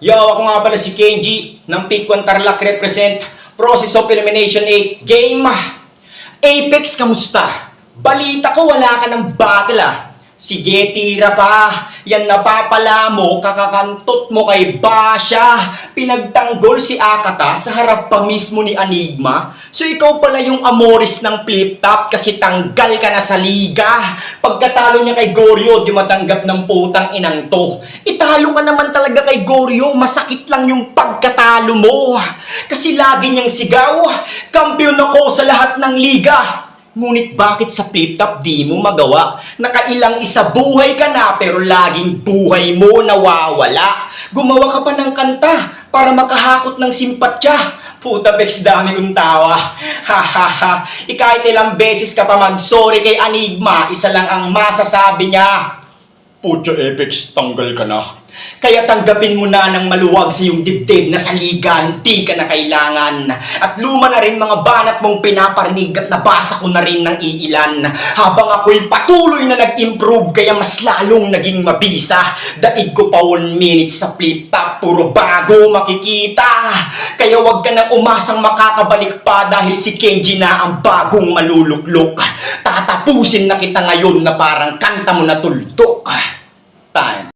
Yo, ako nga pala si Kenji ng Pick 1 Tarlac represent Process of Elimination 8 Game. Apex, kamusta? Balita ko wala ka ng battle ah. Sige, tira pa. Yan napapala mo, kakakantot mo kay Basha. Pinagtanggol si Akata sa harap pa mismo ni Enigma. So ikaw pala yung Amoris ng flip top kasi tanggal ka na sa liga. Pagkatalo niya kay Goryo, di matanggap ng putang inang to. Italo ka naman talaga kay Goryo, masakit lang yung pagkatalo mo. Kasi lagi niyang sigaw, kampiyon ako sa lahat ng liga. Ngunit bakit sa flip top di mo magawa? Nakailang isa buhay ka na pero laging buhay mo nawawala. Gumawa ka pa ng kanta para makahakot ng simpatya. Puta Bex, dami kong tawa. Hahaha. Kahit ilang beses ka pa mag-sorry kay Enigma, isa lang ang masasabi niya. Pucha Apex, tanggal ka na. Kaya tanggapin mo na ng maluwag sa iyong dibdib na sa liga, hindi ka na kailangan. At luma na rin mga banat mong pinaparinig at nabasa ko na rin ng iilan. Habang ako'y patuloy na nag-improve, kaya mas lalong naging mabisa. Daig ko pa 1 minute sa flip top, puro bago makikita. Kaya wag ka nang umasang makakabalik pa dahil si Kenji na ang bagong maluluklok. Tatapusin na kita ngayon na parang kanta mo na tuldok. Time.